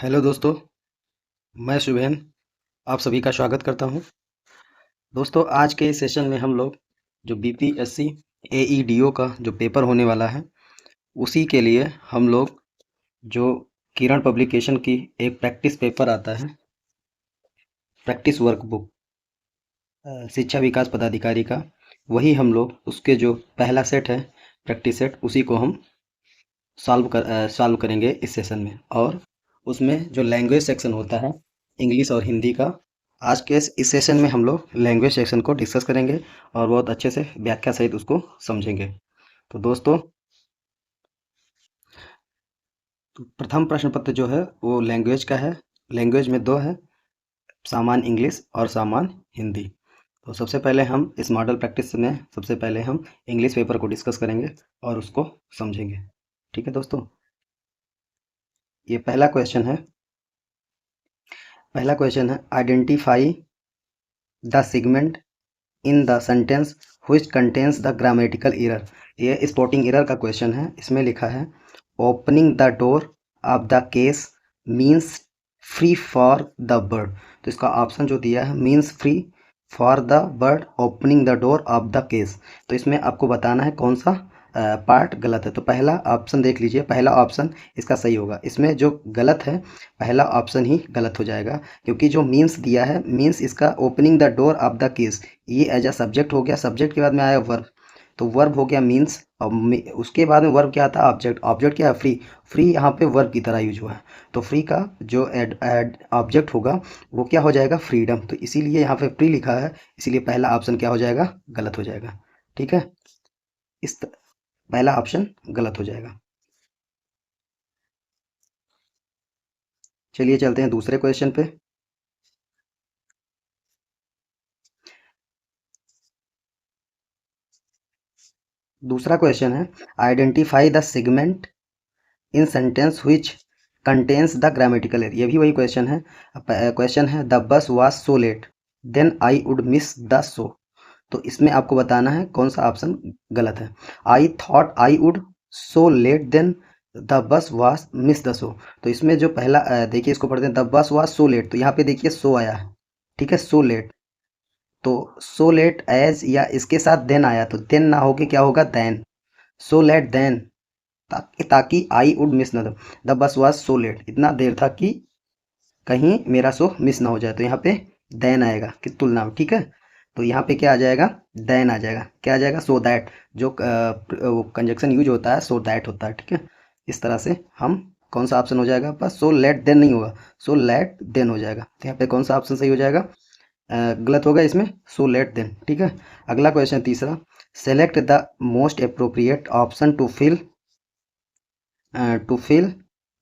Hello दोस्तों, मैं शुभेन आप सभी का स्वागत करता हूं। दोस्तों, आज के इस सेशन में हम लोग जो बीपीएससी एईडीओ का जो पेपर होने वाला है, उसी के लिए हम लोग जो किरण पब्लिकेशन की एक प्रैक्टिस पेपर आता है, प्रैक्टिस वर्कबुक शिक्षा विकास पदाधिकारी का, वही हम लोग उसके जो पहला सेट है प्रैक्टिस सेट, उसी को हम सॉल्व करेंगे इस सेशन में। और उसमें जो लैंग्वेज सेक्शन होता है इंग्लिश और हिंदी का, आज के इस सेशन में हम लोग लैंग्वेज सेक्शन को डिस्कस करेंगे और बहुत अच्छे से व्याख्या सहित उसको समझेंगे। तो दोस्तों, प्रथम प्रश्न पत्र जो है वो लैंग्वेज का है। लैंग्वेज में दो है, सामान्य इंग्लिश और सामान्य हिंदी। तो सबसे पहले हम इस मॉडल प्रैक्टिस में सबसे पहले हम इंग्लिश पेपर को डिस्कस करेंगे और उसको समझेंगे। ठीक है दोस्तों, ये पहला क्वेश्चन है identify the segment in the sentence which contains the grammatical error. ये स्पॉटिंग एरर का क्वेश्चन है। इसमें लिखा है opening the door of the case means free for the bird. तो इसका ऑप्शन जो दिया है means free for the bird opening the door of the case. तो इसमें आपको बताना है कौन सा पार्ट गलत है। तो पहला ऑप्शन देख लीजिए, पहला ऑप्शन इसका सही होगा। इसमें जो गलत है पहला ऑप्शन ही गलत हो जाएगा, क्योंकि जो मीन्स दिया है, मीन्स इसका opening the door of the case, ये एज अ सब्जेक्ट हो गया। सब्जेक्ट के बाद में आया वर्ब, तो वर्ब हो गया मीन्स, और उसके बाद में वर्ब क्या था, ऑब्जेक्ट। ऑब्जेक्ट क्या है, फ्री। फ्री यहाँ पे वर्ब की तरह यूज हुआ है, तो फ्री का जो एड ऑब्जेक्ट होगा वो क्या हो जाएगा, फ्रीडम। तो इसीलिए यहाँ पे फ्री लिखा है, इसीलिए पहला ऑप्शन क्या हो जाएगा, गलत हो जाएगा। ठीक है, पहला ऑप्शन गलत हो जाएगा। चलिए चलते हैं दूसरे क्वेश्चन पे। दूसरा क्वेश्चन है identify the segment in sentence which contains the grammatical error. ये भी वही क्वेश्चन है। क्वेश्चन है the bus was so late then I would miss the show. तो इसमें आपको बताना है कौन सा ऑप्शन गलत है। I thought I would so late then the bus was miss the show. तो इसमें जो पहला देखिए, इसको पढ़ते हैं, the bus was so late, तो यहाँ पे देखिए सो आया है। ठीक है, सो लेट, तो सो लेट एज या इसके साथ देन आया, तो देन ना होके क्या होगा, देन। सो लेट देन, ताकि आई वुड मिस ना the bus was so late, इतना देर था कि कहीं मेरा शो मिस ना हो जाए। तो यहाँ पे देन आएगा कि तुलना में। ठीक है, तो यहाँ पे क्या आ जाएगा, देन आ जाएगा। क्या आ जाएगा, सो दैट। जो कंजक्शन यूज होता है सो दैट होता है। ठीक है, इस तरह से हम कौन सा ऑप्शन हो जाएगा, बस सो लेट देन नहीं होगा, सो लेट देन हो जाएगा। तो यहाँ पे कौन सा ऑप्शन सही हो जाएगा, गलत होगा इसमें, सो लेट देन। ठीक है, अगला क्वेश्चन तीसरा, select the most appropriate option to fill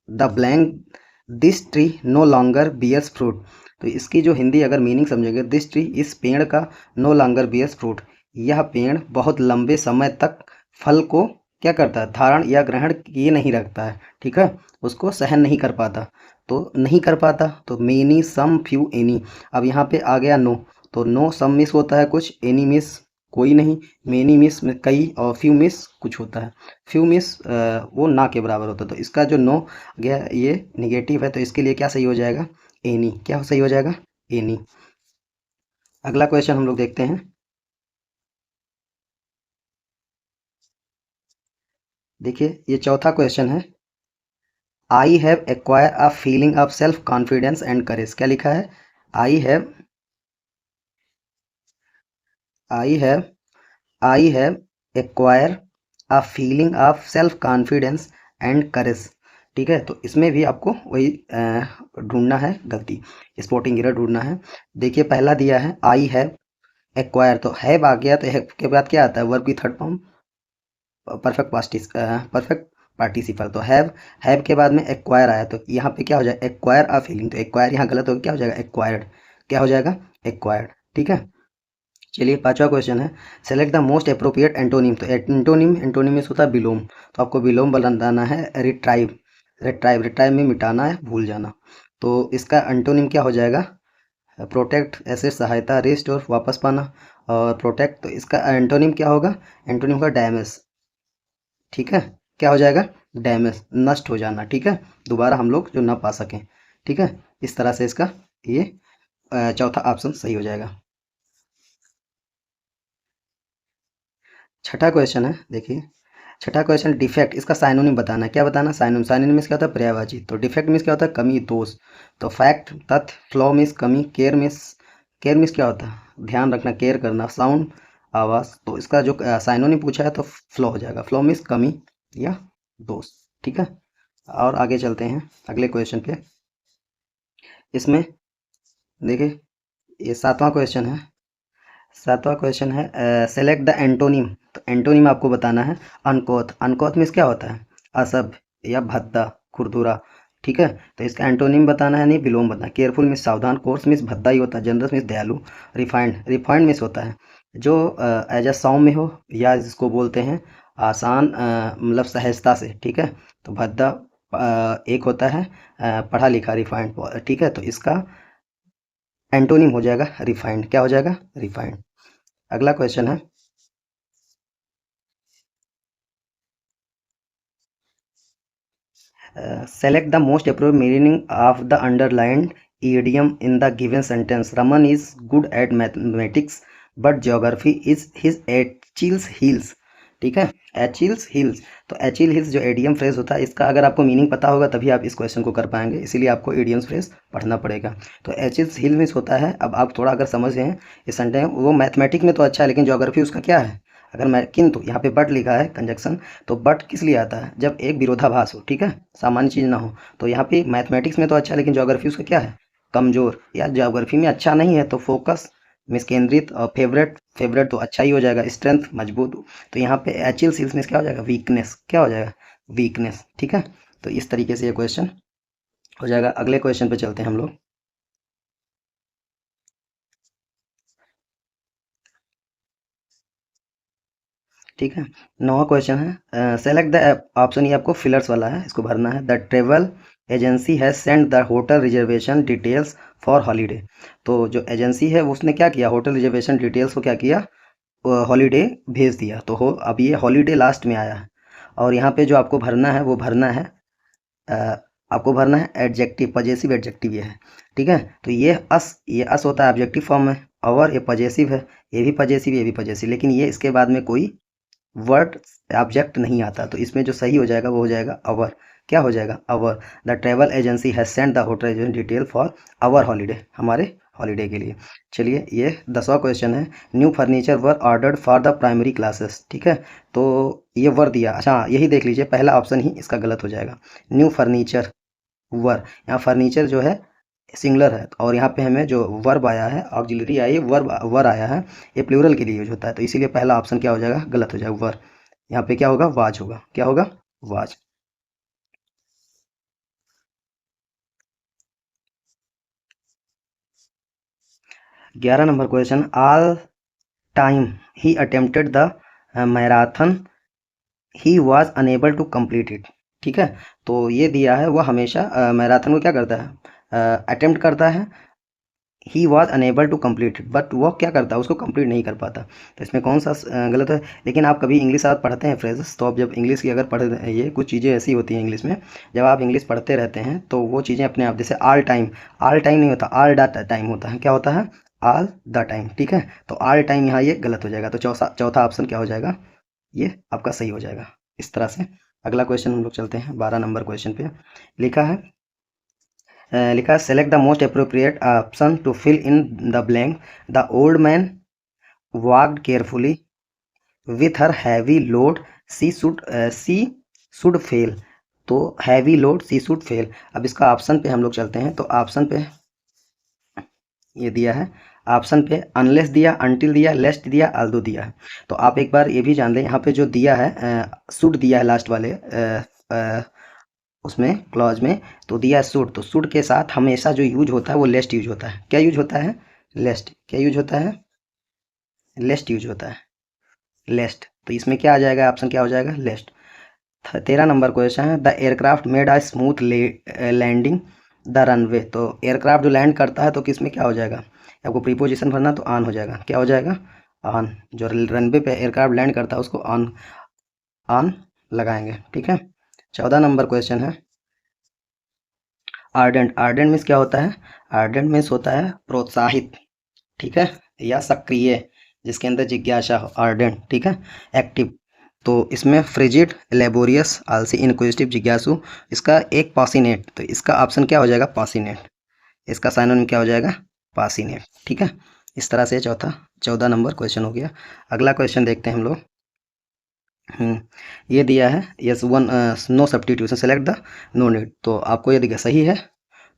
the blank this tree no longer bears fruit. तो इसकी जो हिंदी अगर मीनिंग समझेंगे, दिस ट्री, इस पेड़ का, नो लॉन्गर बियर्स फ्रूट, यह पेड़ बहुत लंबे समय तक फल को क्या करता है, धारण या ग्रहण किए नहीं रखता है। ठीक है, उसको सहन नहीं कर पाता। तो नहीं कर पाता, तो मेनी सम फ्यू एनी। अब यहाँ पे आ गया नो, तो नो सम मिस होता है कुछ, एनी मिस कोई नहीं, मेनी मिस में कई, और फ्यू मिस कुछ होता है। फ्यू मिस वो ना के बराबर होता है। तो इसका जो नो गया ये निगेटिव है, तो इसके लिए क्या सही हो जाएगा, एनी। क्या सही हो जाएगा, एनी। अगला क्वेश्चन हम लोग देखते हैं। देखिए, ये चौथा क्वेश्चन है, I have acquire a feeling of self confidence and courage. क्या लिखा है, I have I have I have acquire a feeling of self confidence and courage. ठीक है, तो इसमें भी आपको वही ढूंढना है गलती, स्पॉटिंग एरर ढूंढना है। देखिए, पहला दिया है आई हैव एक्वायर, तो हैव आ गया, तो हैव के बाद क्या आता है, वर्ब की थर्ड फॉर्म, परफेक्ट पार्टिसिपल। तो हैव के बाद में एक्वायर आया, तो यहाँ पे क्या हो जाएगा, एक्वायर अ फीलिंग। तो एक्वायर यहाँ गलत हो गया, क्या हो जाएगा, एक्वायर्ड। क्या हो जाएगा, एक्वायर्ड। ठीक है, चलिए पांचवा क्वेश्चन है, select the most appropriate antonym. तो एंटोनिम में होता है बिलोम, तो आपको बिलोम बनाना है, रिट्राइव। रिट्राइव में मिटाना है, भूल जाना। तो इसका एंटोनिम क्या हो जाएगा, प्रोटेक्ट, ऐसे सहायता, रेस्ट और वापस पाना। और प्रोटेक्ट, तो इसका एंटोनिम क्या होगा, एंटोनिम होगा डैमेज। ठीक है, क्या हो जाएगा, डैमेज, नष्ट हो जाना। ठीक है, दोबारा हम लोग जो ना पा सकें। ठीक है, इस तरह से इसका ये चौथा ऑप्शन सही हो जाएगा। छठा क्वेश्चन है, देखिए छठा क्वेश्चन, डिफेक्ट, इसका साइनोनिम बताना है। क्या बताना? साइनोनिम। साइनोनिम मीन्स क्या होता है? पर्यायवाची। तो डिफेक्ट मीन्स क्या होता है? कमी, दोष। तो फैक्ट, तथ्य। फ्लॉ मीन्स कमी। केयर मीन्स क्या होता है? ध्यान रखना, केयर करना। साउंड, आवाज़। तो इसका जो साइनोनिम पूछा है तो फ्लॉ हो जाएगा। फ्लॉ मीन्स कमी या दोष। ठीक है, और आगे चलते हैं अगले क्वेश्चन पे। इसमें देखिए ये सातवां क्वेश्चन है। सातवां क्वेश्चन है सेलेक्ट द एंटोनिम। तो एंटोनिम आपको बताना है। अनकोथ। अनकोथ मीन्स क्या होता है? असभ्य या भद्दा, खुरदुरा। ठीक है, तो इसका एंटोनिम बताना है, नहीं विलोम बताना। केयरफुल मीन्स सावधान। कोर्स मीन्स भद्दा ही होता है। जनरस मीन्स दयालु। रिफाइंड, रिफाइंड मीन्स होता है जो एज अ सौम्य हो, या जिसको बोलते हैं आसान, मतलब सहजता से। ठीक है, तो भद्दा एक होता है पढ़ा लिखा, रिफाइंड। ठीक है, तो इसका एंटोनिम हो जाएगा रिफाइंड। क्या हो जाएगा? रिफाइंड। अगला क्वेश्चन है select the most appropriate meaning of the underlined idiom in the given sentence. Raman is good at mathematics but geography is his Achilles heels. ठीक है, एचिल्स हिल्स। तो एचिल हिल्स जो एडियम फ्रेज होता है, इसका अगर आपको मीनिंग पता होगा तभी आप इस क्वेश्चन को कर पाएंगे, इसीलिए आपको एडियम्स फ्रेज पढ़ना पड़ेगा। तो एचिल्स हिल मीन्स होता है, अब आप थोड़ा अगर समझ गए हैं इस सेंटेंस, वो मैथमेटिक में तो अच्छा है लेकिन ज्योग्राफी उसका क्या है? अगर मैं किंतु यहाँ पे बट लिखा है कंजक्शन, तो बट किस लिए आता है? जब एक विरोधाभास हो, ठीक है, सामान्य चीज़ ना हो। तो यहाँ पे मैथमेटिक्स में तो अच्छा है लेकिन ज्योग्राफी उसका क्या है? कमजोर। या ज्योग्राफी में अच्छा नहीं है तो फोकस मिस केंद्रित, और फेवरेट, फेवरेट तो अच्छा ही हो जाएगा। स्ट्रेंथ, मजबूत। तो यहाँ पे एचिल सील्स में क्या हो जाएगा? वीकनेस। क्या हो जाएगा? वीकनेस। ठीक है, तो इस तरीके से ये क्वेश्चन हो जाएगा। अगले क्वेश्चन पे चलते हैं हम लोग। ठीक है, नौवा क्वेश्चन है सेलेक्ट द ऑप्शन, ये आपको फिलर्स वाला है, इसको भरना है। The travel agency has send the hotel reservation details for holiday. तो जो एजेंसी है वो उसने क्या किया? होटल रिजर्वेशन डिटेल्स को क्या किया? हॉलीडे भेज दिया। तो हो, अब ये हॉलीडे लास्ट में आया है, और यहाँ पे जो आपको भरना है वो भरना है अ, आपको भरना है एडजेक्टिव, पजेसिव एडजेक्टिव ये है। ठीक है, तो ये अस होता है ऑब्जेक्टिव फॉर्म में, और ये पजेसिव है, ये भी पजेसिव, ये भी पजेसिव, लेकिन ये इसके बाद में कोई वर्ड ऑब्जेक्ट नहीं आता। तो इसमें जो सही हो जाएगा वो हो जाएगा अवर। क्या हो जाएगा? Our. The travel agency has send the hotel detail for our holiday, हमारे हॉलीडे के लिए। चलिए, ये 10वां क्वेश्चन है। New furniture were ordered for the primary classes. ठीक है, तो ये वर दिया, अच्छा यही देख लीजिए, पहला ऑप्शन ही इसका गलत हो जाएगा। न्यू फर्नीचर वर, यहाँ फर्नीचर जो है सिंगुलर है, और यहाँ पे हमें जो वर्ब आया है, ऑक्सिलरी आई है, वर्ब वर आया है, ये प्लूरल के लिए यूज होता है। तो इसीलिए पहला ऑप्शन क्या हो जाएगा? गलत हो जाएगा, वर। यहाँ पे क्या होगा? वाज होगा। क्या होगा? Was. 11 number question, all time he attempted the marathon he was unable to complete it. ठीक है, तो ये दिया है, वह हमेशा मैराथन को क्या करता है? अटेम्प्ट करता है। He was unable to complete it, but वो क्या करता है? उसको कंप्लीट नहीं कर पाता। तो इसमें कौन सा गलत है? लेकिन आप कभी इंग्लिश आप पढ़ते हैं फ्रेजेस, तो आप जब इंग्लिश की अगर पढ़, ये कुछ चीज़ें ऐसी होती हैं इंग्लिश में, जब आप इंग्लिश पढ़ते रहते हैं तो वो चीज़ें अपने आप, जैसे ऑल टाइम नहीं होता, ऑल द टाइम होता है। क्या होता है? All the time. ठीक है, तो ऑल टाइम यहाँ ये गलत हो जाएगा। तो चौथा ऑप्शन क्या हो जाएगा? ये आपका सही हो जाएगा। इस तरह से अगला क्वेश्चन हम लोग चलते हैं। 12 नंबर क्वेश्चन पे लिखा है select the most appropriate option to fill in the blank. The old man walked carefully with her heavy load, she should fail. तो heavy load, she should fail. अब इसका ऑप्शन पे हम लोग चलते हैं। तो ऑप्शन पे ये दिया है, ऑप्शन पे अनलेस दिया, अनटिल दिया, लेस्ट दिया, आल्दो दिया है। तो आप एक बार ये भी जान लें, यहाँ पे जो दिया है शुड दिया है लास्ट वाले उसमें क्लॉज में, तो दिया शुड। तो शुड के साथ हमेशा जो यूज होता है वो लेस्ट यूज होता है। क्या यूज होता है? लेस्ट। क्या यूज होता है? लेस्ट यूज होता है, लेस्ट। तो इसमें क्या आ जाएगा? ऑप्शन क्या हो जाएगा? लेस्ट। 13 नंबर क्वेश्चन है the aircraft made a smooth landing the runway. तो एयरक्राफ्ट जो लैंड करता है तो किस में क्या हो जाएगा? आपको प्रीपोजिशन भरना, तो ऑन हो जाएगा। क्या हो जाएगा? ऑन। जो रनवे पे एयरक्राफ्ट लैंड करता है उसको ऑन, ऑन लगाएंगे। ठीक है, 14 नंबर क्वेश्चन है आर्डेंट, आर्डेंट मीन्स क्या होता है? आर्डेंट मीन्स होता है प्रोत्साहित, ठीक है, या सक्रिय, जिसके अंदर जिज्ञासा हो, आर्डेंट, ठीक है, एक्टिव। तो इसमें फ्रिजिड, लेबोरियस, आलसी, इनक्विजिटिव, जिज्ञासु, इसका एक पासिनेट, तो इसका ऑप्शन क्या हो जाएगा? पासिनेट। इसका साइनोनिम क्या हो जाएगा? पासिनेट, ठीक है। इस तरह से चौथा 14 नंबर क्वेश्चन हो गया। अगला क्वेश्चन देखते हैं हम लोग। ये दिया है yes one no substitution select the no need, तो आपको ये दिया सही है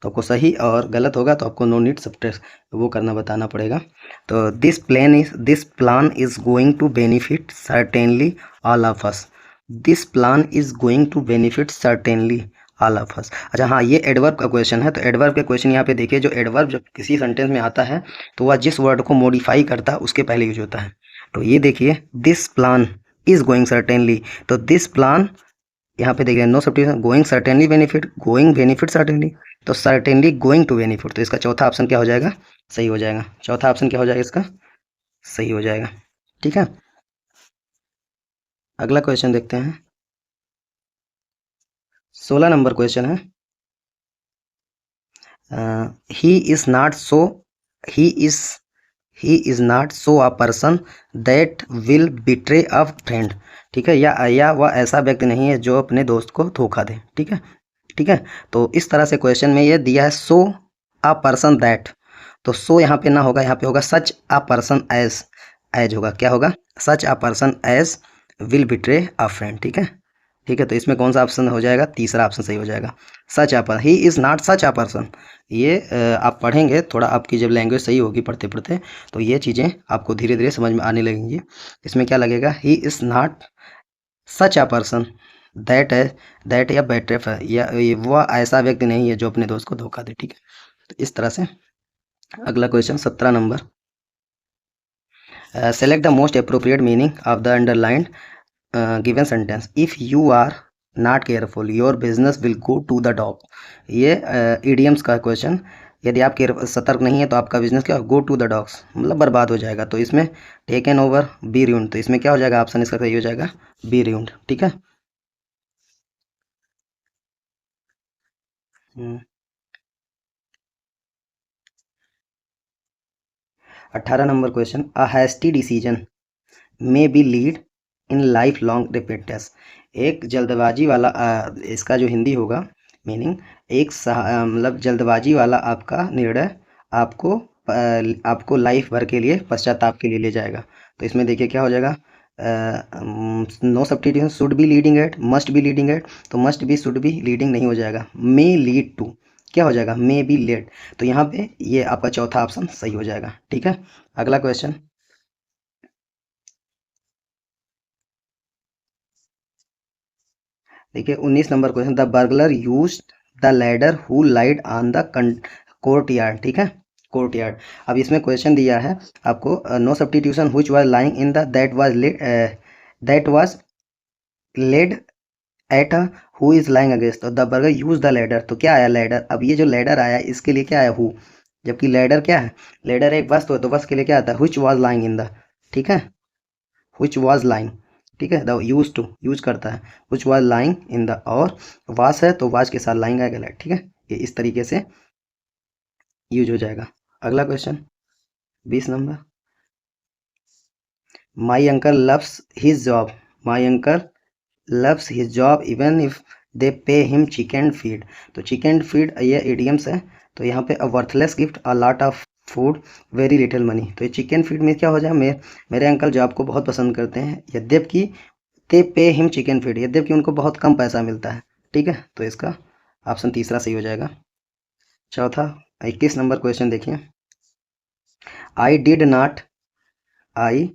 तो आपको सही, और गलत होगा तो आपको नो नीड सब्ट्रैक्ट वो करना बताना पड़ेगा। तो this plan is going to benefit certainly all of us. This plan is going to benefit certainly all of us. अच्छा हाँ, ये एडवर्ब का क्वेश्चन है, तो एडवर्ब के क्वेश्चन यहाँ पे देखिए, जो एडवर्ब जब किसी सेंटेंस में आता है तो वह जिस वर्ड को मॉडिफाई करता है उसके पहले यूज होता है। तो ये देखिए, this plan is going certainly, तो दिस प्लान यहाँ पे देखिए no substitution, going certainly benefit, going benefit certainly, तो सर्टेनली गोइंग टू बेनिफिट, तो इसका चौथा ऑप्शन क्या हो जाएगा? सही हो जाएगा। चौथा ऑप्शन क्या हो जाएगा इसका? सही हो जाएगा, ठीक है। अगला क्वेश्चन देखते हैं। 16 नंबर क्वेश्चन है, he is not so he is he is not so a person that will betray a friend, ठीक है, या वह ऐसा व्यक्ति नहीं है जो अपने दोस्त को धोखा दे, ठीक है, ठीक है। तो इस तरह से क्वेश्चन में ये दिया है सो अ पर्सन दैट, तो सो यहाँ पे ना होगा, यहाँ पे होगा such a person as, as होगा, क्या होगा? Such a person as will betray a friend, ठीक है, ठीक है। तो इसमें कौन सा ऑप्शन हो जाएगा? तीसरा ऑप्शन सही हो जाएगा, such a person, he is not such a person. ये आप पढ़ेंगे थोड़ा, आपकी जब लैंग्वेज सही होगी पढ़ते पढ़ते तो ये चीज़ें आपको धीरे धीरे समझ में आने लगेंगी। इसमें क्या लगेगा? ही is not such a person that है, दैट या बेटर है, या वह ऐसा व्यक्ति नहीं है जो अपने दोस्त को धोखा दे, ठीक है। तो इस तरह से अगला question 17 number, select the most appropriate meaning of the underlined given sentence, if you are not careful your business will go to the dog. ये इडियम्स का क्वेश्चन, यदि आप सतर्क नहीं है तो आपका बिजनेस क्या गो टू द डॉग्स, मतलब बर्बाद हो जाएगा। तो इसमें टेकन ओवर, बी रून्ड, तो इसमें क्या हो जाएगा? ऑप्शन इसका सही हो जाएगा बी रून्ड, ठीक है। 18 number question, a hasty decision may be lead in life long repentance. एक जल्दबाजी वाला इसका जो हिंदी होगा मीनिंग, मतलब जल्दबाजी वाला आपका निर्णय आपको आपको लाइफ भर के लिए पश्चाताप के लिए ले जाएगा। तो इसमें देखिए क्या हो जाएगा? No substitution, should be leading at, must be leading at, तो must be should be leading नहीं हो जाएगा, मे लीड टू, क्या हो जाएगा? मे बी लेट, तो यहाँ पे ये आपका चौथा ऑप्शन सही हो जाएगा, ठीक है। अगला क्वेश्चन देखिए 19 number question, the burglar use the ladder who lied on the courtyard, ठीक है, कोर्ट यार्ड। अब इसमें क्वेश्चन दिया है आपको, no substitution, which was lying in the that was laid at who is lying against, तो the burglar use the ladder, तो क्या आया? लैडर। अब ये जो लैडर आया इसके लिए क्या आया? हु, जबकि लैडर क्या है? लैडर एक वस्तु है, तो वस्तु के लिए क्या आता है? Which was lying in the, ठीक है, which was lying, ठीक है, द यूज टू यूज करता है, which was lying in the, और was है तो was के साथ lying आएगा, ठीक है। ये इस तरीके से यूज हो जाएगा। अगला question 20 number, my uncle loves his job, my uncle loves his job even if they pay him chicken feed, तो चिकन फीड ये इडियम्स है, तो यहाँ पे a worthless gift, a lot of food, very little money, तो ये chicken feed में क्या हो जाए? मेरे अंकल जॉब को बहुत पसंद करते हैं, यद्यपि दे पे हिम चिकन फीड, यद्यपि उनको बहुत कम पैसा मिलता है, ठीक है। तो इसका ऑप्शन तीसरा सही हो जाएगा। चौथा 21 नंबर क्वेश्चन देखिए, आई did not I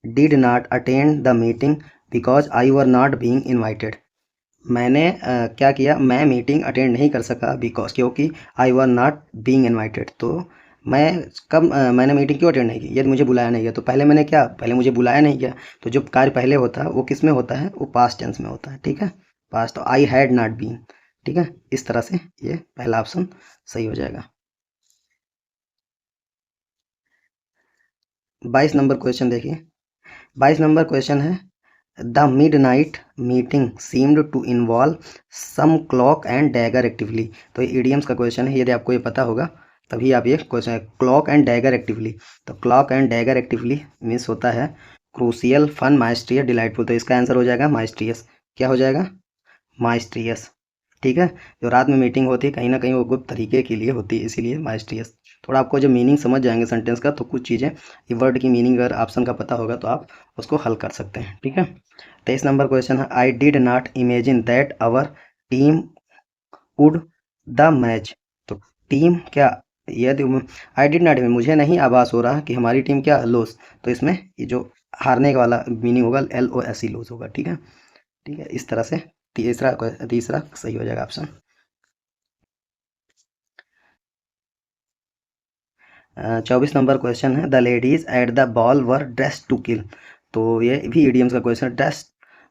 did not attend the meeting because I were not being invited. मैंने क्या किया? मैं मीटिंग अटेंड नहीं कर सका बिकॉज, क्योंकि आई वर नॉट बीइंग इनवाइटेड, तो मैं मैंने मीटिंग क्यों अटेंड नहीं की? यदि मुझे बुलाया नहीं गया, तो पहले मैंने क्या? पहले मुझे बुलाया नहीं गया, तो जो कार्य पहले होता है वो किस में होता है? वो पास्ट टेंस में होता है, ठीक है, पास्ट, तो आई हैड नॉट बीन, ठीक है। इस तरह से ये पहला ऑप्शन सही हो जाएगा। 22 नंबर क्वेश्चन देखिए, 22 नंबर क्वेश्चन है, the midnight meeting seemed to involve some cloak and dagger actively. तो ये इडियम्स का क्वेश्चन है, यदि आपको ये पता होगा तभी आप ये question, cloak and dagger actively. तो cloak and dagger actively means होता है क्रूसियल, फन, माइस्ट्रियस, डिलाइटफुल। तो इसका आंसर हो जाएगा माइस्ट्रियस। क्या हो जाएगा? माइस्ट्रियस। ठीक है, जो रात में मीटिंग होती है कहीं ना कहीं वो गुप्त तरीके के लिए होती है, इसीलिए माइस्ट्रियस। थोड़ा आपको जब मीनिंग समझ जाएंगे सेंटेंस का तो कुछ चीज़ें, ये वर्ड की मीनिंग अगर ऑप्शन का पता होगा तो आप उसको हल कर सकते हैं। ठीक है, 23 नंबर क्वेश्चन है, I did not imagine that our team would the match. तो टीम क्या, यदि आई डिड नॉट, मुझे नहीं आभास हो रहा कि हमारी टीम क्या लॉस। तो इसमें ये जो हारने वाला मीनिंग होगा LOS लॉस होगा। ठीक है, ठीक है, इस तरह से तीसरा तीसरा सही हो जाएगा ऑप्शन। 24 नंबर क्वेश्चन है, the ladies at the ball were dress to kill. तो ये भी इडियम्स का क्वेश्चन है, dress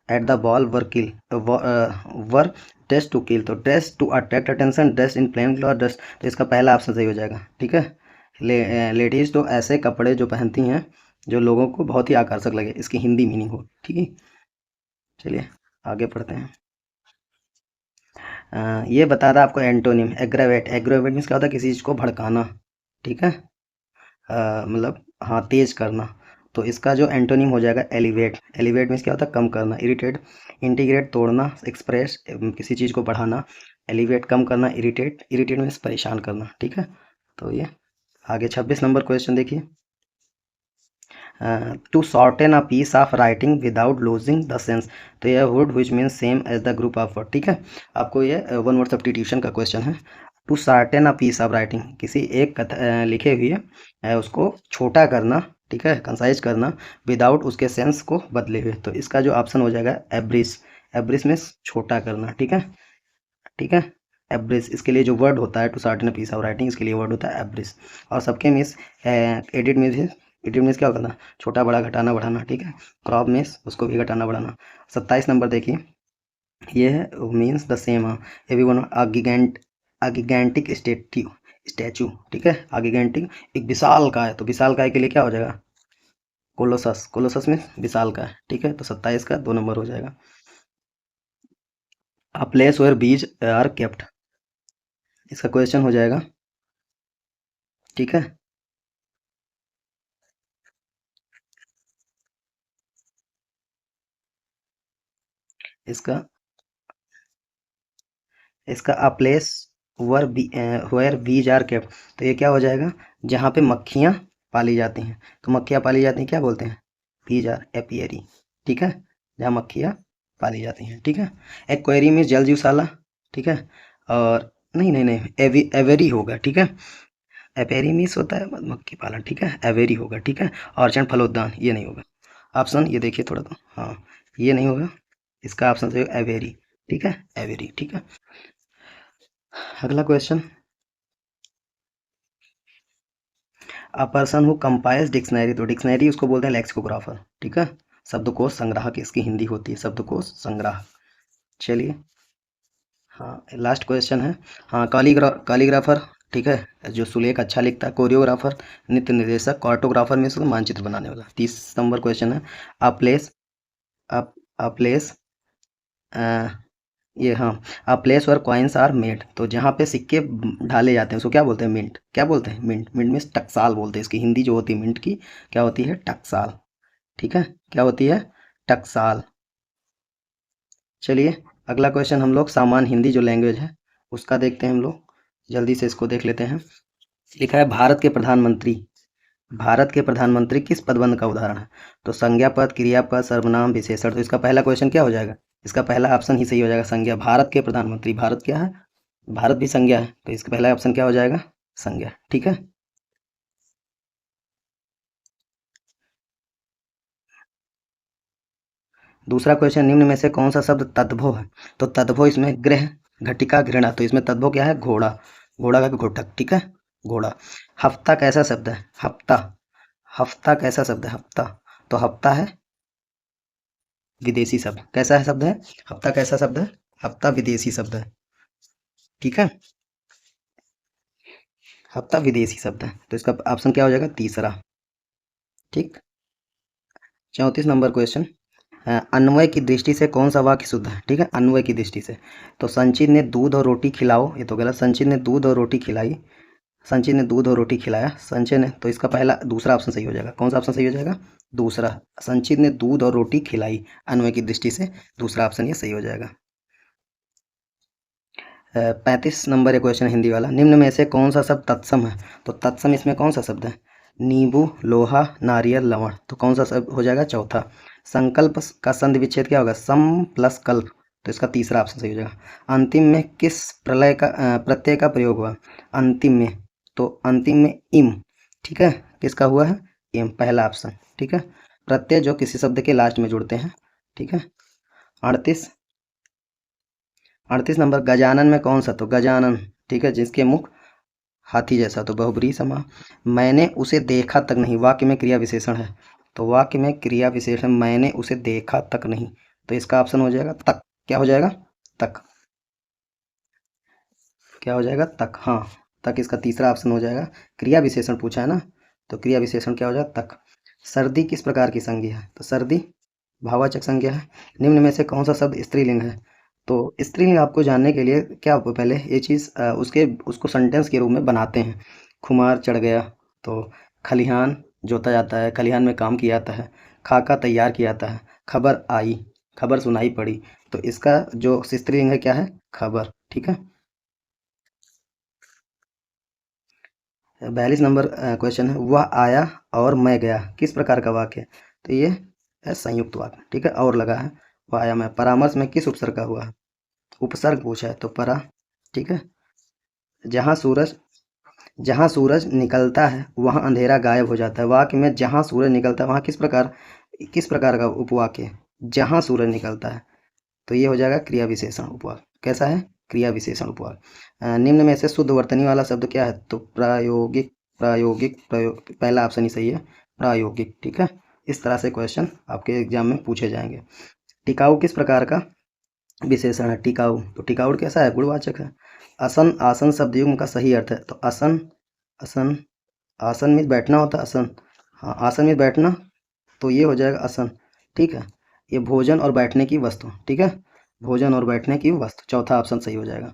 at the ball were kill, were dress to kill. तो dress to attract attention, dress in plain cloth, dress. तो इसका पहला ऑप्शन सही हो जाएगा। ठीक है, लेडीज तो ऐसे कपड़े जो पहनती हैं जो लोगों को बहुत ही आकर्षक लगे, इसकी हिंदी मीनिंग हो। ठीक है, चलिए आगे पढ़ते हैं। ये बता रहा आपको एंटोनिम एग्रावेट। एग्रावेट मीन्स क्या होता है? किसी चीज़ को भड़काना। ठीक है, मतलब हाँ तेज करना। तो इसका जो एंटोनिम हो जाएगा एलिवेट। एलिवेट मीन्स क्या होता है? कम करना। इरिटेट, इंटीग्रेट तोड़ना, एक्सप्रेस किसी चीज़ को बढ़ाना। एलिवेट कम करना, इरिटेट, इरिटेट मीन्स परेशान करना। ठीक है, तो ये आगे 26 नंबर क्वेश्चन देखिए, to shorten a piece of writing without losing the sense. तो यह word which means same as the group of word. ठीक है, आपको ये वन वर्ड सब्स्टिट्यूशन का क्वेश्चन है। To shorten a piece of writing, किसी एक लिखे हुए उसको छोटा करना। ठीक है, कंसाइज करना, विदाउट उसके सेंस को बदले हुए। तो इसका जो ऑप्शन हो जाएगा एब्रिस। एब्रिस मीन्स छोटा करना। ठीक है, ठीक है, एब्रिस इसके लिए जो वर्ड होता है to shorten a piece of writing, इसके लिए वर्ड होता है एब्रिस। और सबके means edit means, edit means क्या करना? छोटा बड़ा घटाना बढ़ाना। ठीक है, क्रॉप मीन्स उसको भी घटाना बढ़ाना। 27 नंबर देखिए, ये है मीन्स द सेम। हाँ, ये भी वन अगिगेंटिक स्टेट्यू, स्टैचू। ठीक है, अगिगेंटिक एक विशाल का है, तो विशाल काय के लिए क्या हो जाएगा? कोलोसस। कोलोसस में विशाल का है। ठीक है, तो 27 का 2 नंबर हो जाएगा। A place where bees are kept, इसका क्वेश्चन हो जाएगा। ठीक है, इसका इसका a place were where bees are kept. तो ये क्या हो जाएगा? जहाँ पे मक्खियाँ पाली जाती हैं। तो मक्खियाँ पाली जाती हैं क्या बोलते हैं? Bees are apiary. ठीक है, जहाँ मक्खियाँ पाली जाती हैं। ठीक है, एक्वेरी में जल जीवशाला। ठीक है, और नहीं नहीं नहीं, एवेरी होगा। ठीक है, एपेरी मीन्स होता है मधुमक्खी पालन। ठीक है, एवेरी होगा। ठीक है, अर्चन फलोद्यान ये नहीं होगा। ऑप्शन ये देखिए थोड़ा, तो हाँ ये नहीं होगा, इसका ऑप्शन सही होगा एवेरी। ठीक है, एवेरी। ठीक है, अगला question, a person who compiles dictionary. तो डिक्शनरी उसको बोलते हैं लेक्सिकोग्राफर। ठीक है, शब्दकोश संग्राहक इसकी हिंदी होती है, शब्दकोश संग्राहक। चलिए, हाँ लास्ट क्वेश्चन है। हाँ, कालीग्राफर। ठीक है, जो सुलेख अच्छा लिखता है। कोरियोग्राफर, नृत्य निर्देशक। कार्टोग्राफर में से मानचित्र बनाने वाला। 30 नंबर क्वेश्चन है, अ प्लेस, अ प्लेस, ये हाँ, अ प्लेस और कॉइन्स आर मेड। तो जहाँ पे सिक्के ढाले जाते हैं उसको क्या बोलते हैं? मिंट। क्या बोलते हैं? मिंट। मिंट में टकसाल बोलते हैं, इसकी हिंदी जो होती है मिंट की क्या होती है? टकसाल। ठीक है, क्या होती है? टकसाल। चलिए, अगला क्वेश्चन हम लोग सामान्य हिंदी जो लैंग्वेज है उसका देखते हैं हम लोग, जल्दी से इसको देख लेते हैं। लिखा है भारत के प्रधानमंत्री। भारत के प्रधानमंत्री किस पदबंध का उदाहरण है? तो संज्ञा पद, क्रियापद, सर्वनाम, विशेषण। तो इसका पहला क्वेश्चन क्या हो जाएगा? इसका पहला ऑप्शन ही सही हो जाएगा, संज्ञा। भारत के प्रधानमंत्री, भारत क्या है? भारत भी संज्ञा है, तो इसका पहला ऑप्शन क्या हो जाएगा? संज्ञा। ठीक है, दूसरा क्वेश्चन, निम्न में से कौन सा शब्द तद्भव है? तो तद्भव इसमें गृह, घटिका, घृणा। तो इसमें तद्भव क्या है? घोड़ा। घोड़ा का घोटक। ठीक है, घोड़ा। हफ्ता कैसा शब्द है? हफ्ता, हफ्ता कैसा शब्द है? हफ्ता, तो हफ्ता है विदेशी शब्द। कैसा है शब्द है? हफ्ता कैसा शब्द है? हफ्ता विदेशी शब्द है। ठीक है, हफ्ता विदेशी शब्द है, तो इसका ऑप्शन क्या हो जाएगा? तीसरा। ठीक, 34 नंबर क्वेश्चन, अन्वय की दृष्टि से कौन सा वाक्य शुद्ध है? ठीक है, अन्वय की दृष्टि से। तो संचित ने दूध और रोटी खिलाओ, ये तो गलत। संचित ने दूध और रोटी खिलाई, संचित ने दूध और रोटी खिलाया, संचय ने, तो इसका पहला दूसरा ऑप्शन सही हो जाएगा। कौन सा ऑप्शन सही हो जाएगा? दूसरा। संचित ने दूध और रोटी खिलाई, अन्वय की दृष्टि से दूसरा ऑप्शन ये सही हो जाएगा। 35 नंबर क्वेश्चन हिंदी वाला। निम्न में से कौन सा शब्द तत्सम है? तो तत्सम इसमें कौन सा शब्द है? नींबू, लोहा, नारियल, लवण। तो कौन सा शब्द हो जाएगा? चौथा। संकल्प का संधि विच्छेद क्या होगा? सम प्लस कल्प, तो इसका तीसरा ऑप्शन सही हो जाएगा। अंतिम में किस प्रत्यय का प्रयोग हुआ? अंतिम में, तो अंतिम में इम, ठीक है, किसका हुआ है? इम, पहला ऑप्शन, ठीक है। प्रत्यय जो किसी शब्द के लास्ट में जुड़ते हैं, ठीक है। 38 नंबर, गजानन में कौन सा? तो गजानन, ठीक है, जिसके मुख हाथी जैसा, तो बहुब्रीहि समास। मैंने उसे देखा तक नहीं, वाक्य में क्रिया विशेषण है, तो वाक्य में क्रिया विशेषण मैंने उसे देखा तक नहीं, तो इसका ऑप्शन हो जाएगा तक। क्या हो जाएगा? तक। क्या हो जाएगा? तक, हाँ, तक इसका तीसरा ऑप्शन हो जाएगा। क्रिया विशेषण पूछा है ना, तो क्रिया विशेषण क्या हो जाएगा? तक। सर्दी किस प्रकार की संज्ञा है? तो सर्दी भाववाचक संज्ञा है। निम्न में से कौन सा शब्द स्त्रीलिंग है? तो स्त्रीलिंग आपको जानने के लिए क्या, पहले ये चीज़ उसको सेंटेंस के रूप में बनाते हैं। खुमार चढ़ गया, तो खलिहान जोता जाता है, खलिहान में काम किया जाता है। खाका तैयार किया जाता है। खबर आई, खबर सुनाई पड़ी, तो इसका जो स्त्रीलिंग है क्या है? खबर, ठीक है। 42 नंबर क्वेश्चन है, वह आया और मैं गया, किस प्रकार का वाक्य है? तो ये है संयुक्त वाक्य, ठीक है, और लगा है। वह आया मैं, परामर्श में किस उपसर्ग का हुआ है? उपसर्ग पूछा है, तो परा, ठीक है। जहाँ सूरज जहाँ सूरज निकलता है वहाँ अंधेरा गायब हो जाता है, वाक्य में जहाँ सूरज निकलता है वहाँ किस प्रकार का उपवाक्य है? जहाँ सूरज निकलता है, तो ये हो जाएगा क्रिया विशेषण उपवाक्य। कैसा है? क्रिया विशेषण उपवाक्य। निम्न में से शुद्ध वर्तनी वाला शब्द क्या है? तो प्रायोगिक, प्रायोगिक, प्रयोग, पहला ऑप्शन ही सही है, प्रायोगिक, ठीक है। इस तरह से क्वेश्चन आपके एग्जाम में पूछे जाएंगे। टिकाऊ किस प्रकार का विशेषण है? टिकाऊ, तो टिकाऊ कैसा है? गुणवाचक है। आसन, आसन शब्द युग्म का सही अर्थ है, तो आसन, आसन, आसन में बैठना होता है, आसन, हाँ, आसन में बैठना, तो ये हो जाएगा आसन, ठीक है। ये भोजन और बैठने की वस्तु, ठीक है, भोजन और बैठने की वस्तु, चौथा ऑप्शन सही हो जाएगा।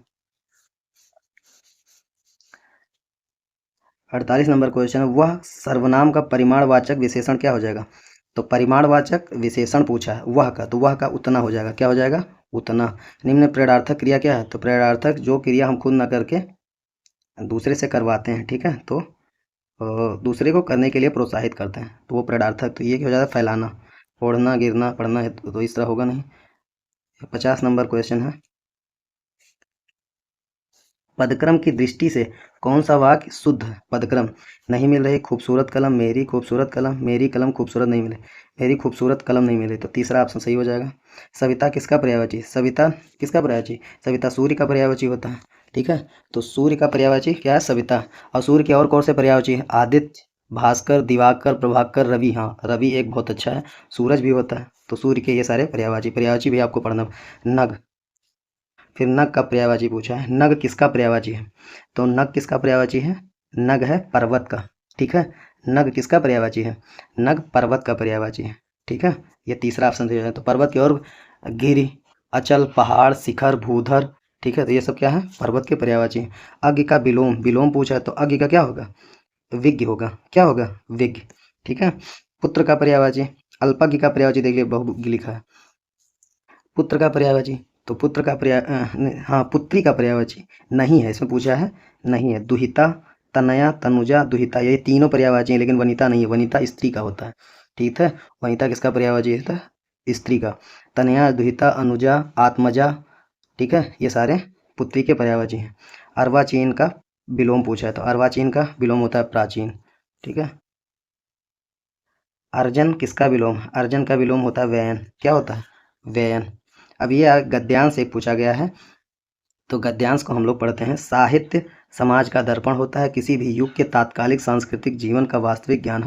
48 नंबर क्वेश्चन है, वह सर्वनाम का परिमाणवाचक विशेषण क्या हो जाएगा? तो परिमाणवाचक विशेषण पूछा है वह का, तो वह का उतना हो जाएगा। क्या हो जाएगा? उतना। निम्न प्रेरणार्थक क्रिया क्या है? तो प्रेरणार्थक जो क्रिया हम खुद ना करके दूसरे से करवाते हैं, ठीक है, तो दूसरे को करने के लिए प्रोत्साहित करते हैं, तो वो प्रेरणार्थक। तो ये क्या हो जाता है? फैलाना, ओढ़ना, गिरना, पढ़ना है, तो इस तरह होगा नहीं। 50 नंबर क्वेश्चन है, पदक्रम की दृष्टि से कौन सा वाक्य शुद्ध है? पदक्रम, नहीं मिल रही खूबसूरत कलम, मेरी खूबसूरत कलम, मेरी कलम खूबसूरत नहीं मिले, मेरी खूबसूरत कलम नहीं मिले, तो तीसरा ऑप्शन सही हो जाएगा। सविता किसका पर्यायवाची? सविता किसका पर्यायवाची? सविता सूर्य का पर्यायवाची होता है, ठीक है, तो सूर्य का पर्यायवाची क्या है? सविता। और सूर्य के और कौन से पर्यायवाची है? आदित्य, भास्कर, दिवाकर, प्रभाकर, रवि, हाँ, रवि एक बहुत अच्छा है, सूरज भी होता है, तो सूर्य के ये सारे पर्यायवाची, पर्यायवाची भी आपको पढ़ना। नग, फिर नग का पर्यायवाची पूछा है, नग किसका पर्यायवाची है? तो नग किसका पर्यायवाची है? नग है पर्वत का, ठीक है, नग किसका पर्यायवाची है? नग पर्वत का पर्यायवाची है, ठीक है। ये तीसरा ऑप्शन दिया है, तो पर्वत की और गिरि, अचल, पहाड़, शिखर, भूधर, ठीक है, तो ये सब क्या है? पर्वत के पर्यायवाची हैं। अज्ञ का विलोम, विलोम पूछा है, तो अज्ञ का क्या होगा? विज्ञ होगा। क्या होगा? विज्ञ, ठीक है। पुत्र का पर्यायवाची, अल्पज्ञ का पर्यायवाची देख लिया, बहुज्ञ लिखा है। पुत्र का पर्यायवाची, तो पुत्र का हाँ, पुत्री का पर्यायवाची नहीं है, इसमें पूछा है, नहीं है। दुहिता, तनया, तनुजा, दुहिता, ये तीनों पर्यायवाची हैं, लेकिन वनिता नहीं है, वनिता स्त्री का होता है, ठीक है। वनिता किसका पर्यायवाची होता है? स्त्री का। तनया, दुहिता, अनुजा, आत्मजा, ठीक है, ये सारे पुत्री के पर्यायवाची हैं। अर्वाचीन का विलोम पूछा है, तो अर्वाचीन का विलोम होता है प्राचीन, ठीक है। अर्जन किसका विलोम है? अर्जन का विलोम होता है व्ययन। क्या होता है? व्ययन। अब ये गद्यांश से पूछा गया है, तो गद्यांश को हम लोग पढ़ते हैं। साहित्य समाज का दर्पण होता है, किसी भी युग के तात्कालिक सांस्कृतिक जीवन का वास्तविक ज्ञान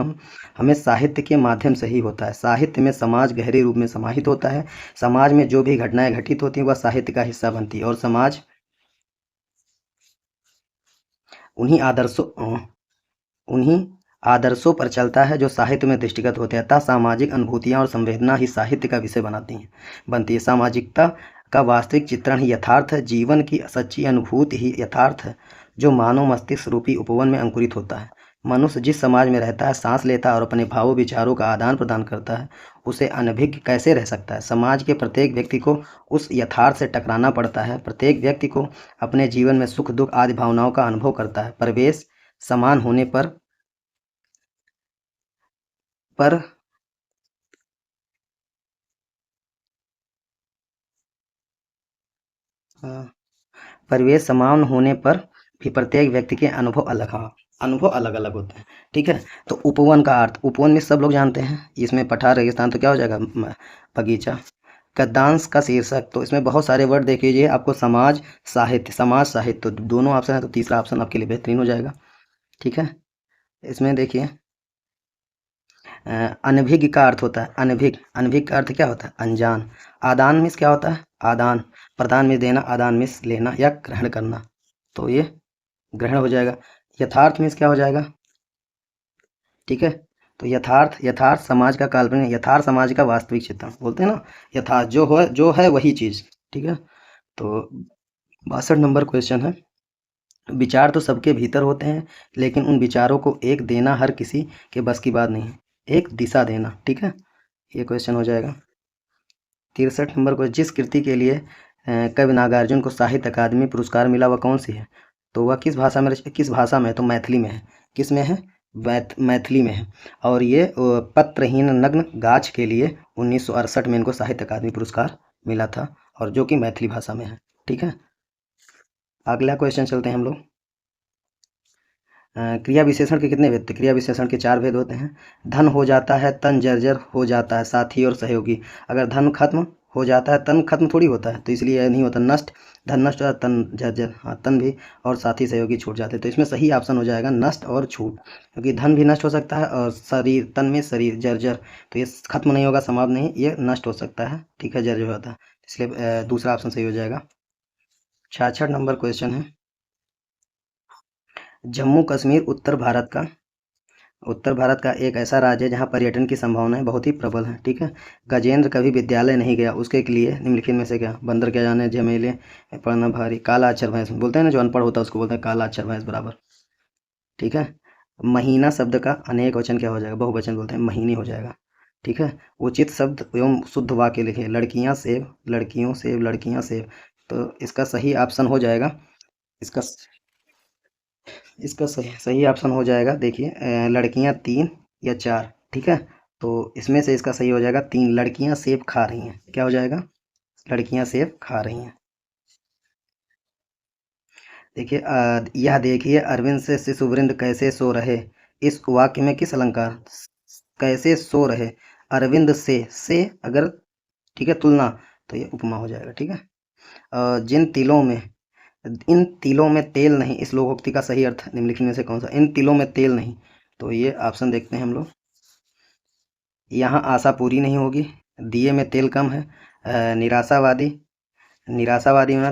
हमें साहित्य के माध्यम से ही होता है। साहित्य में समाज गहरे रूप में समाहित होता है, समाज में जो भी घटनाएं घटित होती हैं वह साहित्य का हिस्सा बनती है, और समाज उन्हीं आदर्शों उन्हीं आदर्शों पर चलता है जो साहित्य में दृष्टिगत होते हैं, अतः सामाजिक अनुभूतियाँ और संवेदना ही साहित्य का विषय बनती है। सामाजिकता का वास्तविक चित्रण ही यथार्थ है, जीवन की सच्ची अनुभूति ही यथार्थ है, जो मानव मस्तिष्क रूपी उपवन में अंकुरित होता है। मनुष्य जिस समाज में रहता है, सांस लेता है और अपने भावों विचारों का आदान प्रदान करता है, उसे अनभिज्ञ कैसे रह सकता है। समाज के प्रत्येक व्यक्ति को उस यथार्थ से टकराना पड़ता है। प्रत्येक व्यक्ति को अपने जीवन में सुख दुख आदि भावनाओं का अनुभव करता है। परिवेश समान होने पर परिवेश समान होने पर भी प्रत्येक व्यक्ति के अनुभव अलग, हाँ, अनुभव अलग अलग होते हैं। ठीक है, तो उपवन का अर्थ, उपवन में सब लोग जानते हैं, इसमें पठार रेगिस्तान तो क्या हो जाएगा, बगीचा। गद्यांश का शीर्षक, तो इसमें बहुत सारे वर्ड देख लीजिए आपको, समाज साहित्य, समाज साहित्य, तो दोनों ऑप्शन है, तो तीसरा ऑप्शन आपके लिए बेहतरीन हो जाएगा। ठीक है, इसमें देखिए अनभिज्ञ का अर्थ होता है अनभिज्ञ, अनभिज्ञ का अर्थ क्या होता है, अनजान। आदान मीन्स क्या होता है, आदान, प्रदान में देना, आदान मीन्स लेना या ग्रहण करना, तो ये ग्रहण हो जाएगा। यथार्थ मीन्स क्या हो जाएगा, ठीक है, तो यथार्थ, यथार्थ समाज का काल्पनिक, यथार्थ समाज का वास्तविक चित्रण बोलते हैं ना, यथार्थ जो है वही चीज। ठीक है, तो 62 नंबर क्वेश्चन है, विचार तो सबके भीतर होते हैं, लेकिन उन विचारों को एक देना हर किसी के बस की बात नहीं है, एक दिशा देना। ठीक है, ये क्वेश्चन हो जाएगा। 63 नंबर को, जिस कृति के लिए कवि नागार्जुन को साहित्य अकादमी पुरस्कार मिला वह कौन सी है, तो वह किस भाषा में है, तो मैथिली में है। किस में है, मैथिली में है। और ये पत्रहीन नग्न गाछ के लिए 1968 में इनको साहित्य अकादमी पुरस्कार मिला था, और जो कि मैथिली भाषा में है। ठीक है, अगला क्वेश्चन चलते हैं हम लोग। क्रिया विशेषण के कितने भेद थे, क्रिया विशेषण के 4 भेद होते हैं। धन हो जाता है, तन जर्जर हो जाता है, साथी और सहयोगी। अगर धन खत्म हो जाता है, तन खत्म थोड़ी होता है, तो इसलिए यह नहीं होता नष्ट, धन नष्ट होता है, तन जर्जर, हाँ, तन भी और साथी सहयोगी छूट जाते हैं। तो इसमें सही ऑप्शन हो जाएगा नष्ट और छूट, क्योंकि धन भी नष्ट हो सकता है और शरीर, तन में शरीर जर्जर, तो ये खत्म नहीं होगा, समाप्त नहीं, ये नष्ट हो सकता है। ठीक है, जर्जर होता है, इसलिए दूसरा ऑप्शन सही हो जाएगा। 66 नंबर क्वेश्चन है, जम्मू कश्मीर उत्तर भारत का एक ऐसा राज्य है जहाँ पर्यटन की संभावनाएं बहुत ही प्रबल हैं। ठीक है, गजेंद्र कभी विद्यालय नहीं गया, उसके लिए निम्नलिखित में से क्या, बंदर क्या जाने, झमेले पढ़ना भारी, काला अक्षर भैंस, बोलते हैं ना जो अनपढ़ होता है उसको बोलते हैं काला अक्षर भैंस बराबर। ठीक है, महीना शब्द का अनेक वचन क्या हो जाएगा, बहुवचन बोलते हैं, महीने हो जाएगा। ठीक है, उचित शब्द एवं शुद्ध वाक्य लिखे, लड़कियां सेब, लड़कियों सेब, लड़कियां सेब, तो इसका सही ऑप्शन हो जाएगा, इसका इसका सही सही ऑप्शन हो जाएगा, देखिए लड़कियां 3 या 4। ठीक है, तो इसमें से इसका सही हो जाएगा 3, लड़कियां सेब खा रही हैं, क्या हो जाएगा, लड़कियां सेब खा रही हैं। देखिए यह देखिए अरविंद से शिशुवृंद कैसे सो रहे, इस वाक्य में किस अलंकार, कैसे सो रहे, अरविंद से अगर, ठीक है, तुलना, तो ये उपमा हो जाएगा। ठीक है, जिन तिलों में, इन तिलों में तेल नहीं, इस लोकोक्ति का सही अर्थ निम्नलिखित में से कौन सा, इन तिलों में तेल नहीं, तो ये ऑप्शन देखते हैं हम लोग। यहाँ आशा पूरी नहीं होगी, दिए में तेल कम है, निराशावादी, निराशावादी में ना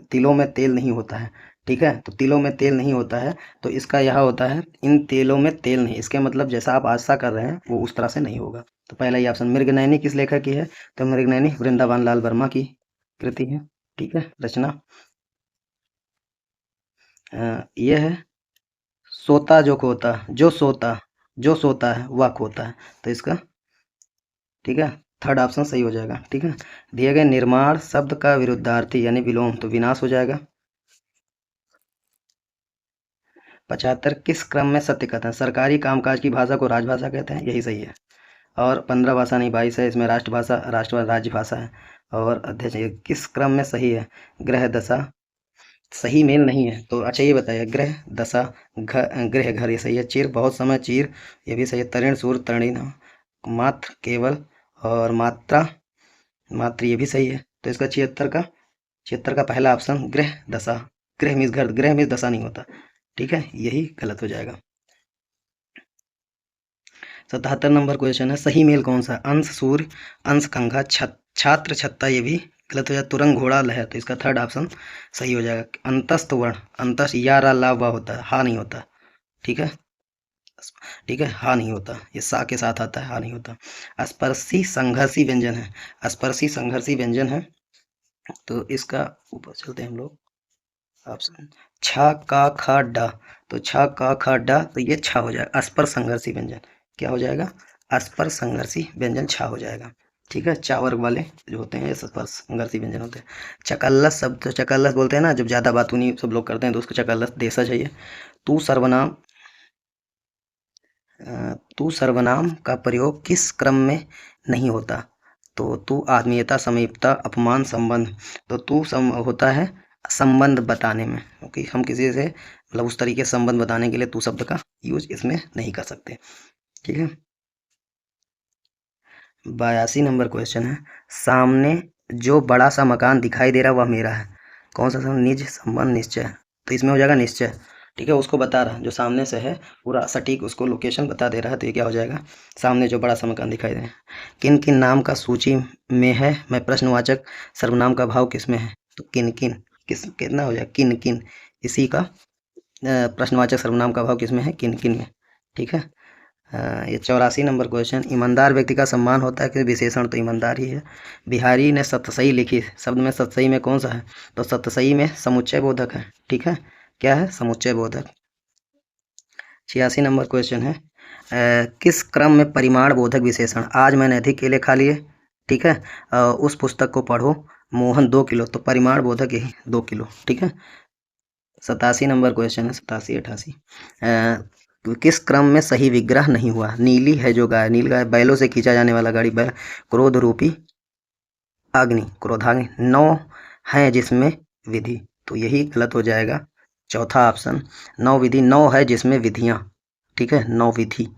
तिलों में तेल नहीं होता है। ठीक है, तो तिलों में तेल नहीं होता है, तो इसका यह होता है इन तेलों में तेल नहीं, इसके मतलब जैसा आप आशा कर रहे हैं वो उस तरह से नहीं होगा। तो पहला ये ऑप्शन। मृगनयनी किस लेखक की है, तो मृगनयनी वृंदावन लाल वर्मा की कृति है। ठीक है, रचना ये है, सोता जो खोता, जो सोता है वह खोता है, तो इसका, ठीक है, थर्ड ऑप्शन सही हो जाएगा। ठीक है, दिए गए निर्माण शब्द का विरुद्धार्थी यानी विलोम, तो विनाश हो जाएगा। 75 किस क्रम में सत्य कहते हैं, सरकारी कामकाज की भाषा को राजभाषा कहते हैं, यही सही है। और 15 भाषा नहीं 22 है, इसमें राष्ट्रभाषा, राज्यभाषा है। और अध्यक्ष किस क्रम में सही है, ग्रह दशा, सही मेल नहीं है, तो अच्छा ये बताइए, ग्रह दशा, गृह घर, ये सही है। चिर बहुत समय चीर, ये भी सही है। तरण सूर तरणीन, मात्र केवल, और मात्रा मात्र, ये भी सही है। तो इसका 76 का पहला ऑप्शन ग्रह दशा, ग्रह मीन्स घर, ग्रह मीन्स दशा नहीं होता। ठीक है, यही गलत हो जाएगा। 77 नंबर क्वेश्चन है, सही मेल कौन सा, अंश सूर्य, अंश खंघा, छात्र छत्ता, ये भी गलत हो जाएगा। तुरंग घोड़ा लहर, तो इसका थर्ड ऑप्शन सही हो जाएगा। अंतस्थ वर्ण, अंतस या रा ला वा होता है, हा नहीं होता। ठीक है, ठीक है, हा नहीं होता, ये सा के साथ आता है, हा नहीं होता। स्पर्शी संघर्षी व्यंजन है, स्पर्शी संघर्षी व्यंजन है, तो इसका ऊपर चलते हैं हम लोग। ऑप्शन छ का ख ड, तो छ का ख ड, तो ये छ हो जाएगा, अस्पर संघर्षी व्यंजन। क्या हो जाएगा? अस्पर संघर्षी व्यंजन छ हो जाएगा। ठीक है, चा वर्ग वाले जो होते हैं अस्पर संघर्षी व्यंजन होते हैं। चकल्लस शब्द, तो चकल्लस बोलते हैं ना, जब ज्यादा बातूनी सब लोग करते हैं तो उसको चकल्लस देशज है ये। तू सर्वनाम, तू सर्वनाम का प्रयोग किस क्रम में नहीं होता? तो तू आत्मीयता, समीपता, अपमान, संबंध। तो तू होता है संबंध बताने में, क्योंकि हम किसी से मतलब उस तरीके से संबंध बताने के लिए तू शब्द का यूज इसमें नहीं कर सकते। ठीक है, 82 नंबर क्वेश्चन है, सामने जो बड़ा सा मकान दिखाई दे रहा है वह मेरा है। कौन सा संबंध? निज, संबंध, निश्चय। तो इसमें हो जाएगा निश्चय। ठीक है, उसको बता रहा है, जो सामने से है पूरा सटीक उसको लोकेशन बता दे रहा है, तो ये क्या हो जाएगा? सामने जो बड़ा सा मकान दिखाई दे रहा है। किन किन नाम का सूची में है मैं प्रश्नवाचक सर्वनाम का भाव किसमें है? तो किन किन, किस कितना हो जाएगा? किन किन, इसी का प्रश्नवाचक सर्वनाम का भाव किसमें है? किन किन में। ठीक है, ये 84 नंबर क्वेश्चन, ईमानदार व्यक्ति का सम्मान होता है कि विशेषण? तो ईमानदार ही है। बिहारी ने सतसई लिखी, शब्द में सतसई में कौन सा है? तो सतसई में समुच्चय बोधक है। ठीक है, क्या है? समुच्चय बोधक। 86 नंबर क्वेश्चन है, किस क्रम में परिमाण बोधक विशेषण? आज मैंने अधिक केले खा लिए। ठीक है, उस पुस्तक को पढ़ो, मोहन 2 किलो, तो परिमाण बोधक यही 2 किलो। ठीक है, 87 नंबर क्वेश्चन है, 87 88, तो किस क्रम में सही विग्रह नहीं हुआ? नीली है जो गाय, नील गाय, बैलों से खींचा जाने वाला गाड़ी बैल, क्रोध रूपी अग्नि, क्रोधाग्नि, 9 है जिसमें विधि, तो यही गलत हो जाएगा, चौथा ऑप्शन। 9 विधि, 9 है जिसमें विधियां। ठीक है, 9 विधि,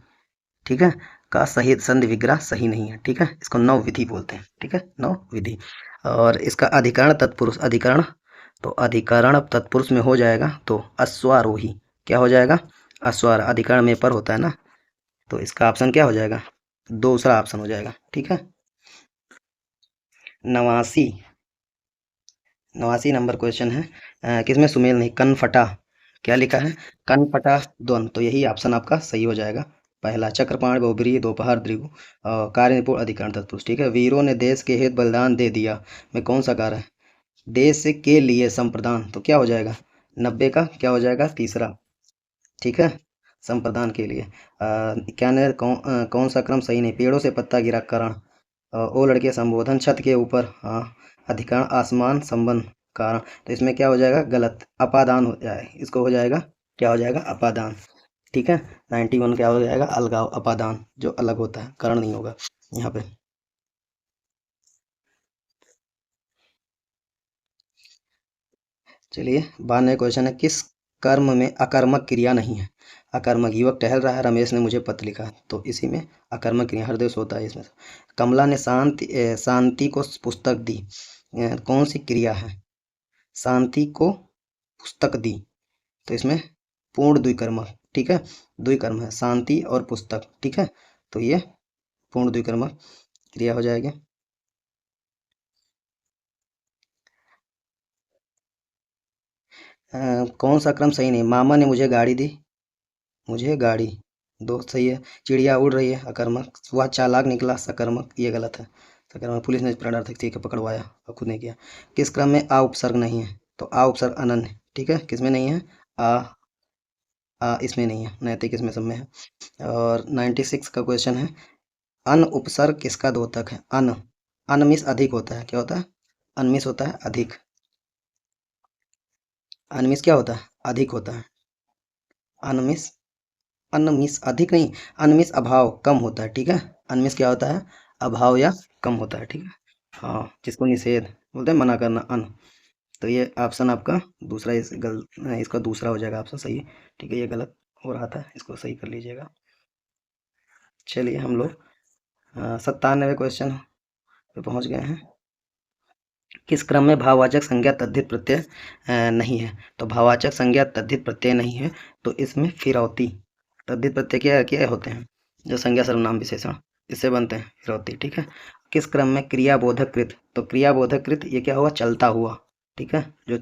ठीक है, का सही संधि विग्रह सही नहीं है। ठीक है, इसको 9 विधि बोलते हैं। ठीक है, 9 विधि। और इसका अधिकरण तत्पुरुष, अधिकरण, तो अधिकरण तत्पुरुष में हो जाएगा तो अश्वारोही। क्या हो जाएगा? अश्वार, अधिकरण में पर होता है ना, तो इसका ऑप्शन क्या हो जाएगा? दूसरा ऑप्शन हो जाएगा। ठीक है, 89 89 नंबर क्वेश्चन है, किसमें सुमेल नहीं? कन फटा, क्या लिखा है? कन फटा द्वंद, तो यही ऑप्शन आपका सही हो जाएगा, पहला। चक्रपाण, बहुब्रीहि, दोपहर, द्विगु, कार्य निपुण, अधिकरण तत्पुरुष। ठीक है, वीरों ने देश के हित बलिदान दे दिया में कौन सा कार्य है? देश के लिए संप्रदान, तो क्या हो जाएगा? 90 का क्या हो जाएगा? तीसरा। ठीक है, संप्रदान के लिए। 91 कौन सा क्रम सही नहीं? पेड़ों से पत्ता गिरा, करण। ओ लड़के, संबोधन। छत के ऊपर, हाँ, अधिकरण। आसमान, संबंध, कारण। तो इसमें क्या हो जाएगा? गलत, अपादान हो जाए, इसको हो जाएगा, क्या हो जाएगा? अपादान। ठीक है, 91 क्या हो जाएगा? अलगाव, अपादान, जो अलग होता है, कारण नहीं होगा यहाँ पे। चलिए, 92 क्वेश्चन है, किस कर्म में अकर्मक क्रिया नहीं है? अकर्मक, युवक टहल रहा है, रमेश ने मुझे पत्र लिखा, तो इसी में अकर्मक क्रिया हृदय से होता है इसमें। कमला ने शांति को पुस्तक दी, कौन सी क्रिया है? शांति को पुस्तक दी, तो इसमें पूर्ण द्विकर्मक। ठीक है, द्विकर्म है, शांति और पुस्तक। ठीक है, तो ये पूर्ण द्विकर्मक क्रिया हो जाएगी। कौन सा क्रम सही नहीं? मामा ने मुझे गाड़ी दी, मुझे गाड़ी, दो सही है। चिड़िया उड़ रही है, अकर्मक। वह चालाक निकला, सकर्मक, ये गलत है। सकर्मक, पुलिस ने प्राणार्थक ठीक है पकड़वाया और खुद ने किया। किस क्रम में आ उपसर्ग नहीं है? तो आ उपसर्ग अनन्य। ठीक है, किसमें नहीं है? आ, इसमें नहीं है, नैतिक इसमें सब में है। और 96 का क्वेश्चन है, अन उपसर्ग किसका द्योतक है? अन, अन मिस अधिक होता है, क्या होता है? अनमिस होता है अधिक, अनमिस क्या होता है? अधिक होता है। अनमिस, अनमिस अधिक नहीं, अनमिस अभाव, कम होता है। ठीक है, अनमिस क्या होता है? अभाव या कम होता है। ठीक है, हाँ, जिसको निषेध बोलते हैं, मना करना, अन। तो ये ऑप्शन आपका दूसरा, इसका दूसरा हो जाएगा ऑप्शन सही। ठीक है, ये गलत हो रहा था, इसको सही कर लीजिएगा। चलिए, हम लोग 97वें क्वेश्चन पे पहुंच गए हैं। किस क्रम में भाववाचक संज्ञा तद्धित प्रत्यय नहीं है? तो भाववाचक संज्ञा तद्धित प्रत्यय नहीं है, तो इसमें फिरौती। तद्धित प्रत्यय क्या क्या होते हैं? जो संज्ञा सर्वनाम विशेषण, इससे बनते हैं, फिरौती। ठीक है, किस क्रम में क्रियाबोधक कृत? तो क्रियाबोधक कृत ये क्या हुआ? चलता हुआ। ठीक है, जो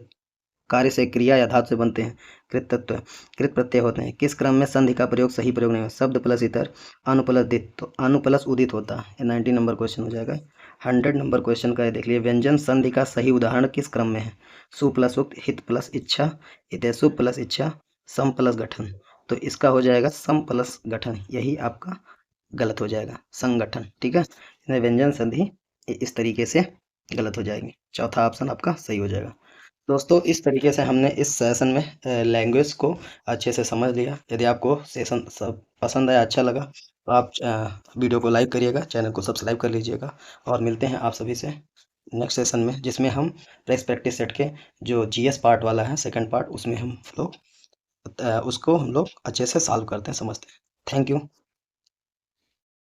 कार्य से, क्रिया या धातु से बनते हैं। कृतत्व, कृत प्रत्यय होते हैं। किस क्रम में संधि का प्रयोग सही प्रयोग नहीं है? शब्द प्लस इतर, अनु प्लस दित, तो अनु प्लस उदित होता है। ये 90 नंबर क्वेश्चन हो जाएगा। 100 नंबर क्वेश्चन का ये देख लिए, व्यंजन संधि का सही उदाहरण किस क्रम में है? सु प्लस उक्त, हित प्लस इच्छा, हितैषु प्लस इच्छा, सम प्लस गठन। तो इसका हो जाएगा सम प्लस गठन, यही आपका गलत हो जाएगा, संगठन। ठीक है, इसमें व्यंजन संधि इस तरीके से गलत हो जाएगी। चौथा ऑप्शन आपका सही हो जाएगा। दोस्तों, इस तरीके से हमने इस सेशन में लैंग्वेज को अच्छे से समझ लिया। यदि आपको सेशन सब पसंद आया, अच्छा लगा, तो आप वीडियो को लाइक करिएगा, चैनल को सब्सक्राइब कर लीजिएगा। और मिलते हैं आप सभी से नेक्स्ट सेशन में, जिसमें हम प्रेस प्रैक्टिस सेट के जो जीएस पार्ट वाला है, सेकंड पार्ट, उसमें हम लोग उसको हम लोग अच्छे से सॉल्व करते हैं, समझते हैं। Thank you.